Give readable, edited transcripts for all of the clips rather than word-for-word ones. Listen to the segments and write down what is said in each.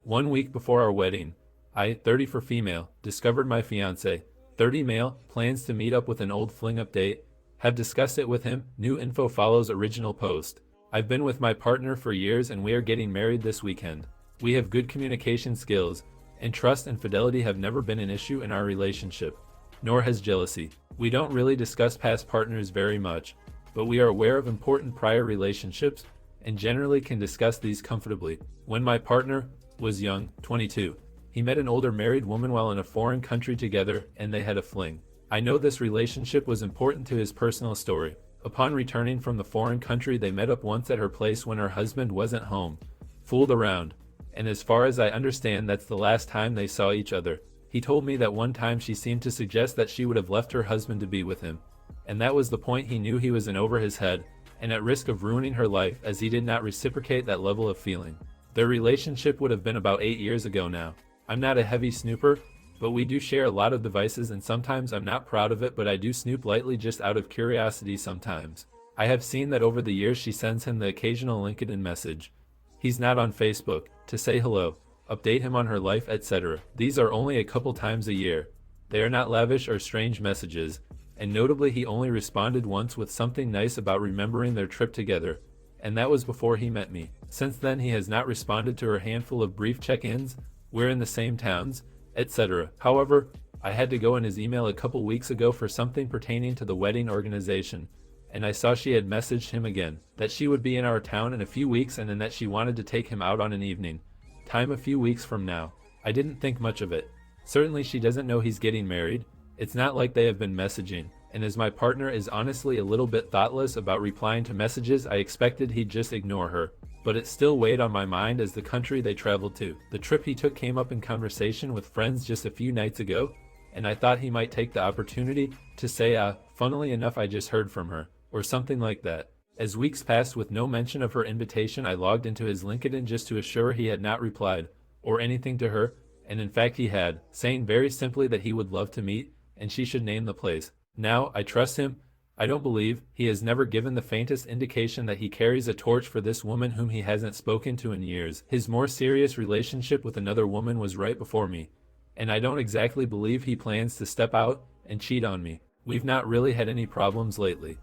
1 week before our wedding, I, 30 for female, discovered my fiance, 30 male, plans to meet up with an old fling update, have discussed it with him, new info follows original post. I've been with my partner for years and we are getting married this weekend. We have good communication skills, and trust and fidelity have never been an issue in our relationship, nor has jealousy. We don't really discuss past partners very much, but we are aware of important prior relationships and generally can discuss these comfortably. When my partner was young, 22, he met an older married woman while in a foreign country together and they had a fling. I know this relationship was important to his personal story. Upon returning from the foreign country, they met up once at her place when her husband wasn't home, fooled around, and as far as I understand that's the last time they saw each other. He told me that one time she seemed to suggest that she would have left her husband to be with him, and that was the point he knew he was in over his head and at risk of ruining her life as he did not reciprocate that level of feeling. Their relationship would have been about 8 years ago now. I'm not a heavy snooper, but we do share a lot of devices and sometimes I'm not proud of it, but I do snoop lightly just out of curiosity sometimes. I have seen that over the years she sends him the occasional LinkedIn message. He's not on Facebook, to say hello, update him on her life, etc. These are only a couple times a year. They are not lavish or strange messages, and notably he only responded once with something nice about remembering their trip together, and that was before he met me. Since then he has not responded to her handful of brief check-ins, we're in the same towns, etc. However, I had to go in his email a couple weeks ago for something pertaining to the wedding organization, and I saw she had messaged him again, that she would be in our town in a few weeks and then that she wanted to take him out on an evening time a few weeks from now. I didn't think much of it. Certainly she doesn't know he's getting married. It's not like they have been messaging, and as my partner is honestly a little bit thoughtless about replying to messages, I expected he'd just ignore her. But it still weighed on my mind as the country they traveled to. The trip he took came up in conversation with friends just a few nights ago, and I thought he might take the opportunity to say, funnily enough I just heard from her, or something like that. As weeks passed with no mention of her invitation, I logged into his LinkedIn just to assure he had not replied, or anything to her, and in fact he had, saying very simply that he would love to meet, and she should name the place. Now, I trust him. I don't believe he has never given the faintest indication that he carries a torch for this woman whom he hasn't spoken to in years. His more serious relationship with another woman was right before me, and I don't exactly believe he plans to step out and cheat on me. We've not really had any problems lately.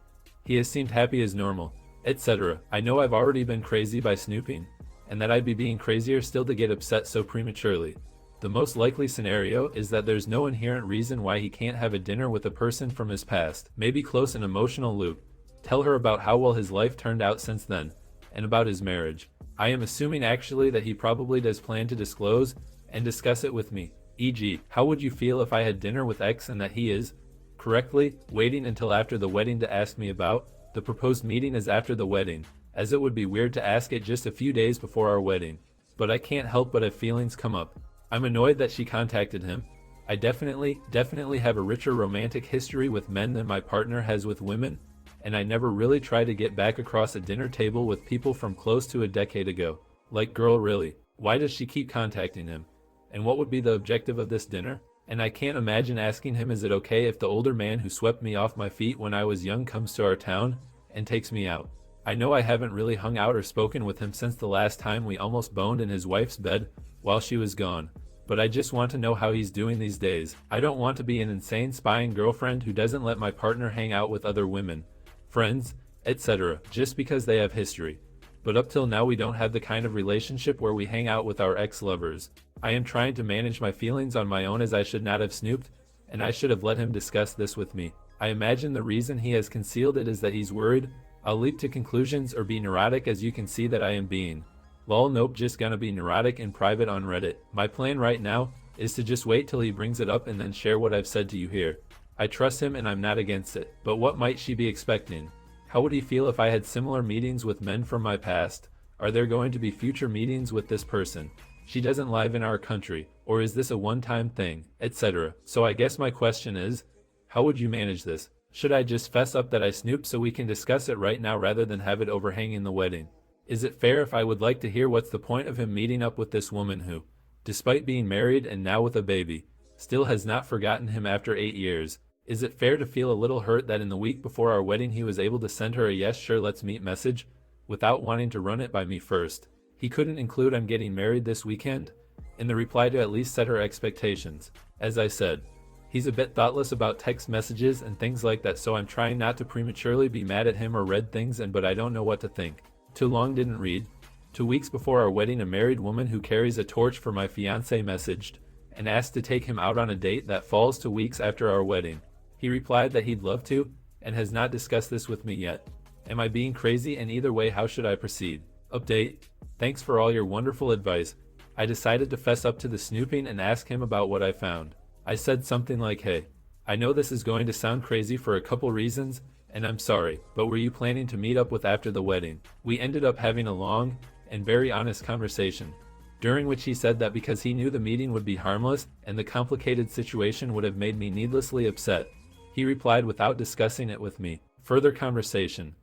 He has seemed happy as normal, etc. I know I've already been crazy by snooping, and that I'd be being crazier still to get upset so prematurely. The most likely scenario is that there's no inherent reason why he can't have a dinner with a person from his past, maybe close an emotional loop, tell her about how well his life turned out since then, and about his marriage. I am assuming actually that he probably does plan to disclose and discuss it with me, e.g., how would you feel if I had dinner with X and that he is, correctly, waiting until after the wedding to ask me about? The proposed meeting is after the wedding, as it would be weird to ask it just a few days before our wedding. But I can't help but have feelings come up. I'm annoyed that she contacted him. I definitely have a richer romantic history with men than my partner has with women, and I never really tried to get back across a dinner table with people from close to a decade ago. Like, girl, really, why does she keep contacting him? And what would be the objective of this dinner? And I can't imagine asking him, is it okay if the older man who swept me off my feet when I was young comes to our town and takes me out? I know I haven't really hung out or spoken with him since the last time we almost boned in his wife's bed while she was gone. But I just want to know how he's doing these days. I don't want to be an insane spying girlfriend who doesn't let my partner hang out with other women, friends, etc., just because they have history. But up till now we don't have the kind of relationship where we hang out with our ex-lovers. I am trying to manage my feelings on my own, as I should not have snooped, and I should have let him discuss this with me. I imagine the reason he has concealed it is that he's worried I'll leap to conclusions or be neurotic, as you can see that I am being. Lol, nope, just gonna be neurotic in private on Reddit. My plan right now is to just wait till he brings it up and then share what I've said to you here. I trust him and I'm not against it. But what might she be expecting? How would he feel if I had similar meetings with men from my past? Are there going to be future meetings with this person? She doesn't live in our country, or is this a one-time thing, etc. So I guess my question is, how would you manage this? Should I just fess up that I snooped so we can discuss it right now rather than have it overhanging the wedding? Is it fair if I would like to hear what's the point of him meeting up with this woman who, despite being married and now with a baby, still has not forgotten him after 8 years? Is it fair to feel a little hurt that in the week before our wedding he was able to send her a yes sure let's meet message, without wanting to run it by me first? He couldn't include I'm getting married this weekend, in the reply to at least set her expectations. As I said, he's a bit thoughtless about text messages and things like that, so I'm trying not to prematurely be mad at him or read things but I don't know what to think. Too long didn't read. 2 weeks before our wedding, a married woman who carries a torch for my fiancé messaged and asked to take him out on a date that falls 2 weeks after our wedding. He replied that he'd love to and has not discussed this with me yet. Am I being crazy? And either way, how should I proceed? Update. Thanks for all your wonderful advice. I decided to fess up to the snooping and ask him about what I found. I said something like, hey, I know this is going to sound crazy for a couple reasons, and I'm sorry, but were you planning to meet up with after the wedding? We ended up having a long and very honest conversation, during which he said that because he knew the meeting would be harmless and the complicated situation would have made me needlessly upset, he replied without discussing it with me. Further conversation,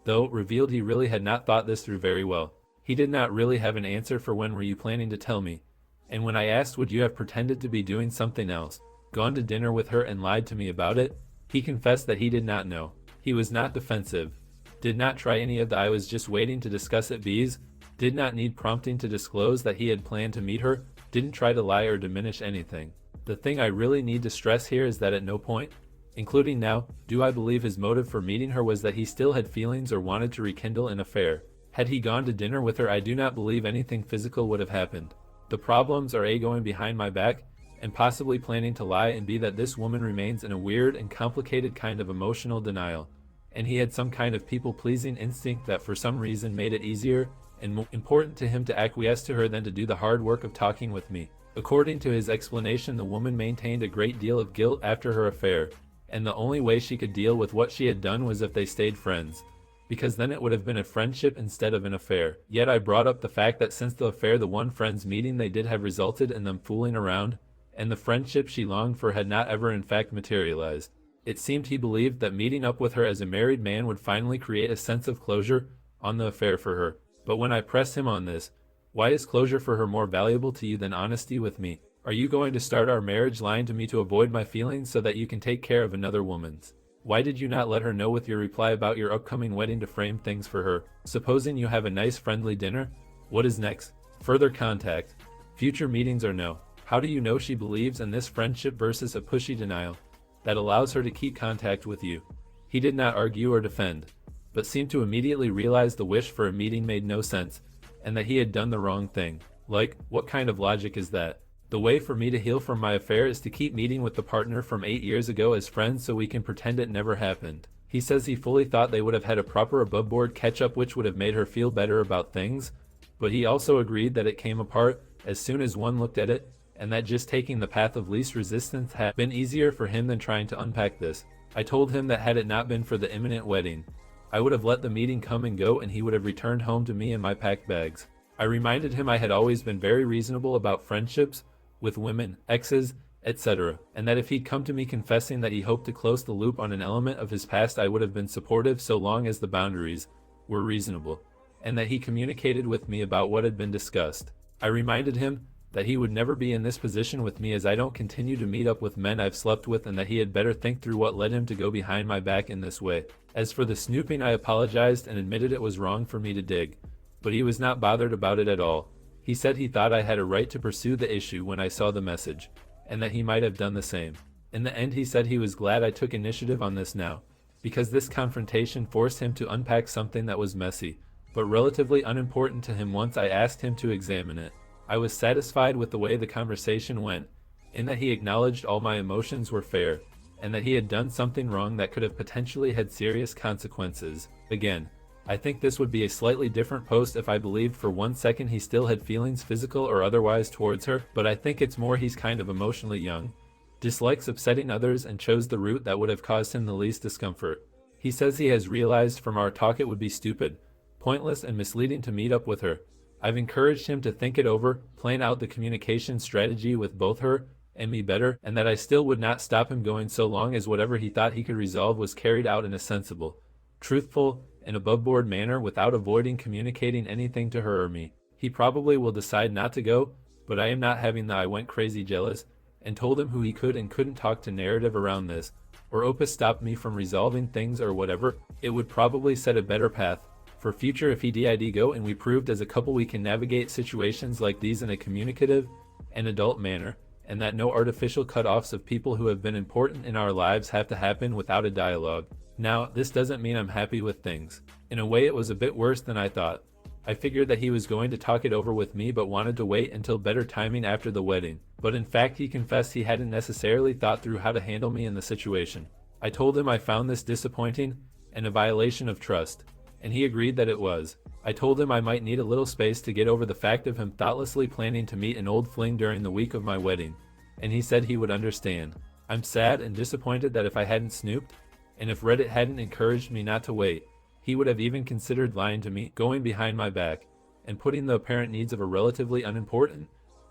though, revealed he really had not thought this through very well. He did not really have an answer for when were you planning to tell me, and when I asked would you have pretended to be doing something else, gone to dinner with her and lied to me about it, he confessed that he did not know. He was not defensive, did not try any of the I was just waiting to discuss it B's, did not need prompting to disclose that he had planned to meet her, didn't try to lie or diminish anything. The thing I really need to stress here is that at no point, including now, do I believe his motive for meeting her was that he still had feelings or wanted to rekindle an affair. Had he gone to dinner with her, I do not believe anything physical would have happened. The problems are A, going behind my back, and possibly planning to lie, and B, that this woman remains in a weird and complicated kind of emotional denial, and he had some kind of people-pleasing instinct that for some reason made it easier and more important to him to acquiesce to her than to do the hard work of talking with me. According to his explanation, the woman maintained a great deal of guilt after her affair, and the only way she could deal with what she had done was if they stayed friends, because then it would have been a friendship instead of an affair. Yet I brought up the fact that since the affair, the one friends meeting they did have resulted in them fooling around, and the friendship she longed for had not ever in fact materialized. It seemed he believed that meeting up with her as a married man would finally create a sense of closure on the affair for her. But when I pressed him on this, why is closure for her more valuable to you than honesty with me? Are you going to start our marriage lying to me to avoid my feelings so that you can take care of another woman's? Why did you not let her know with your reply about your upcoming wedding to frame things for her? Supposing you have a nice friendly dinner? What is next? Further contact? Future meetings or no? How do you know she believes in this friendship versus a pushy denial that allows her to keep contact with you? He did not argue or defend, but seemed to immediately realize the wish for a meeting made no sense, and that he had done the wrong thing. Like, what kind of logic is that? The way for me to heal from my affair is to keep meeting with the partner from 8 years ago as friends so we can pretend it never happened. He says he fully thought they would have had a proper above-board catch-up which would have made her feel better about things, but he also agreed that it came apart as soon as one looked at it, and that just taking the path of least resistance had been easier for him than trying to unpack this. I told him that had it not been for the imminent wedding, I would have let the meeting come and go and he would have returned home to me and my packed bags. I reminded him I had always been very reasonable about friendships with women, exes, etc., and that if he'd come to me confessing that he hoped to close the loop on an element of his past, I would have been supportive so long as the boundaries were reasonable, and that he communicated with me about what had been discussed. I reminded him that he would never be in this position with me as I don't continue to meet up with men I've slept with, and that he had better think through what led him to go behind my back in this way. As for the snooping, I apologized and admitted it was wrong for me to dig, but he was not bothered about it at all. He said he thought I had a right to pursue the issue when I saw the message, and that he might have done the same. In the end, he said he was glad I took initiative on this now, because this confrontation forced him to unpack something that was messy, but relatively unimportant to him once I asked him to examine it. I was satisfied with the way the conversation went, in that he acknowledged all my emotions were fair, and that he had done something wrong that could have potentially had serious consequences. Again, I think this would be a slightly different post if I believed for 1 second he still had feelings, physical or otherwise, towards her, but I think it's more he's kind of emotionally young, dislikes upsetting others, and chose the route that would have caused him the least discomfort. He says he has realized from our talk it would be stupid, pointless and misleading to meet up with her. I've encouraged him to think it over, plan out the communication strategy with both her and me better, and that I still would not stop him going so long as whatever he thought he could resolve was carried out in a sensible, truthful, and above-board manner without avoiding communicating anything to her or me. He probably will decide not to go, but I am not having the I went crazy jealous, and told him who he could and couldn't talk to narrative around this, or Opus stopped me from resolving things or whatever. It would probably set a better path for future if he did go and we proved as a couple we can navigate situations like these in a communicative and adult manner, and that no artificial cutoffs of people who have been important in our lives have to happen without a dialogue. Now, this doesn't mean I'm happy with things. In a way, it was a bit worse than I thought. I figured that he was going to talk it over with me but wanted to wait until better timing after the wedding. But in fact, he confessed he hadn't necessarily thought through how to handle me in the situation. I told him I found this disappointing and a violation of trust, and he agreed that it was. I told him I might need a little space to get over the fact of him thoughtlessly planning to meet an old fling during the week of my wedding, and he said he would understand. I'm sad and disappointed that if I hadn't snooped, and if Reddit hadn't encouraged me not to wait, he would have even considered lying to me, going behind my back, and putting the apparent needs of a relatively unimportant,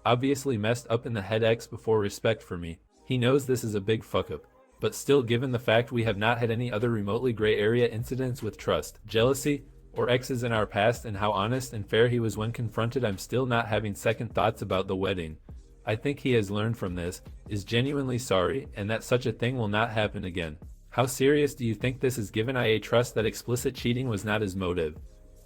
obviously messed up in the head ex before respect for me. He knows this is a big fuck up. But still, given the fact we have not had any other remotely gray area incidents with trust, jealousy, or exes in our past, and how honest and fair he was when confronted, I'm still not having second thoughts about the wedding. I think he has learned from this, is genuinely sorry, and that such a thing will not happen again. How serious do you think this is, given I trust that explicit cheating was not his motive?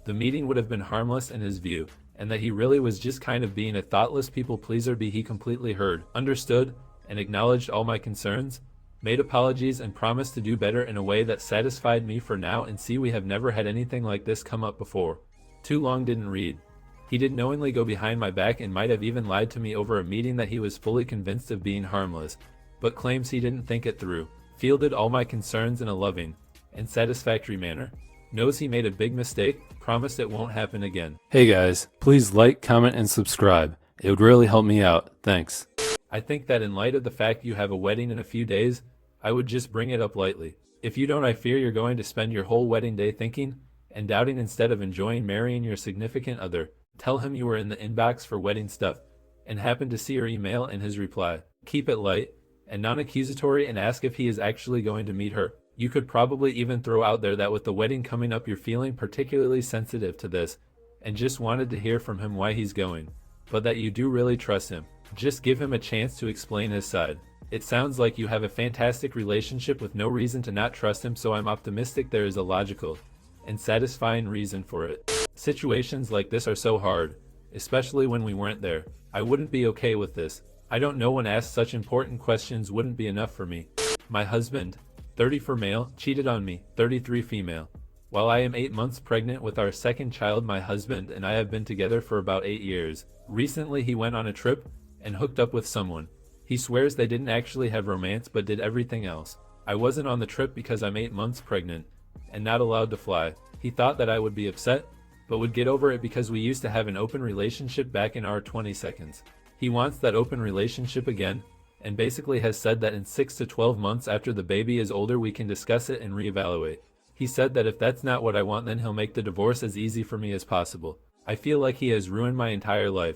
The meeting would have been harmless in his view, and that he really was just kind of being a thoughtless people pleaser. He completely heard, understood, and acknowledged all my concerns, made apologies, and promised to do better in a way that satisfied me for now. And see, we have never had anything like this come up before. Too long didn't read. He did knowingly go behind my back and might have even lied to me over a meeting that he was fully convinced of being harmless, but claims he didn't think it through. Fielded all my concerns in a loving and satisfactory manner. Knows he made a big mistake, promised it won't happen again. Hey guys, please like, comment, and subscribe. It would really help me out. Thanks. I think that in light of the fact you have a wedding in a few days, I would just bring it up lightly. If you don't, I fear you're going to spend your whole wedding day thinking and doubting instead of enjoying marrying your significant other. Tell him you were in the inbox for wedding stuff and happened to see your email and his reply. Keep it light and non-accusatory, and ask if he is actually going to meet her. You could probably even throw out there that with the wedding coming up, you're feeling particularly sensitive to this and just wanted to hear from him why he's going, but that you do really trust him. Just give him a chance to explain his side. It sounds like you have a fantastic relationship with no reason to not trust him, so I'm optimistic there is a logical and satisfying reason for it. Situations like this are so hard, especially when we weren't there. I wouldn't be okay with this. I don't know when asked such important questions wouldn't be enough for me. My husband, 30 for male, cheated on me, 33 female. While I am 8 months pregnant with our second child, my husband and I have been together for about 8 years. Recently he went on a trip and hooked up with someone. He swears they didn't actually have romance but did everything else. I wasn't on the trip because I'm 8 months pregnant and not allowed to fly. He thought that I would be upset, but would get over it because we used to have an open relationship back in our 20s. He wants that open relationship again, and basically has said that in 6 to 12 months after the baby is older we can discuss it and reevaluate. He said that if that's not what I want, then he'll make the divorce as easy for me as possible. I feel like he has ruined my entire life.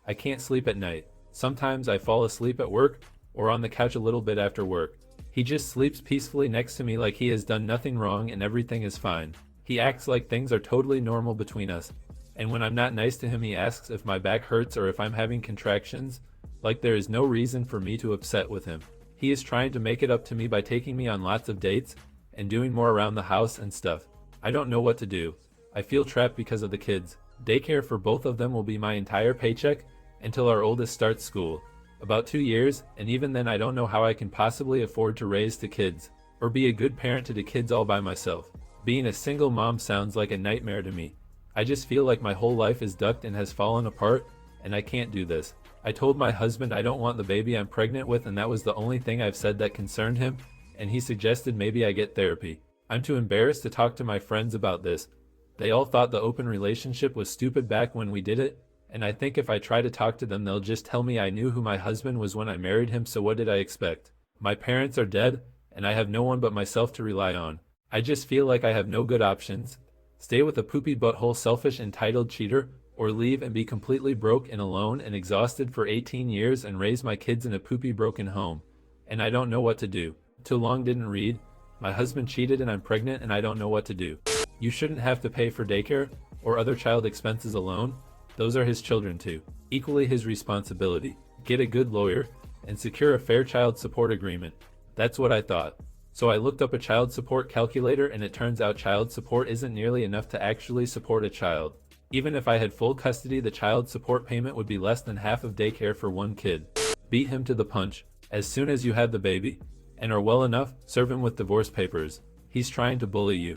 I can't sleep at night. Sometimes I fall asleep at work or on the couch a little bit after work. He just sleeps peacefully next to me like he has done nothing wrong and everything is fine. He acts like things are totally normal between us. And when I'm not nice to him, he asks if my back hurts or if I'm having contractions, like there is no reason for me to upset with him. He is trying to make it up to me by taking me on lots of dates and doing more around the house and stuff. I don't know what to do. I feel trapped because of the kids. Daycare for both of them will be my entire paycheck until our oldest starts school. About 2 years, and even then I don't know how I can possibly afford to raise the kids, or be a good parent to the kids all by myself. Being a single mom sounds like a nightmare to me. I just feel like my whole life is ducked and has fallen apart, and I can't do this. I told my husband I don't want the baby I'm pregnant with, and that was the only thing I've said that concerned him, and he suggested maybe I get therapy. I'm too embarrassed to talk to my friends about this. They all thought the open relationship was stupid back when we did it, and I think if I try to talk to them they'll just tell me I knew who my husband was when I married him, so what did I expect? My parents are dead, and I have no one but myself to rely on. I just feel like I have no good options. Stay with a poopy butthole selfish entitled cheater, or leave and be completely broke and alone and exhausted for 18 years and raise my kids in a poopy broken home. And I don't know what to do. Too long didn't read. My husband cheated and I'm pregnant and I don't know what to do. You shouldn't have to pay for daycare or other child expenses alone. Those are his children too. Equally his responsibility. Get a good lawyer and secure a fair child support agreement. That's what I thought. So I looked up a child support calculator and it turns out child support isn't nearly enough to actually support a child. Even if I had full custody, the child support payment would be less than half of daycare for one kid. Beat him to the punch. As soon as you have the baby and are well enough, serve him with divorce papers. He's trying to bully you.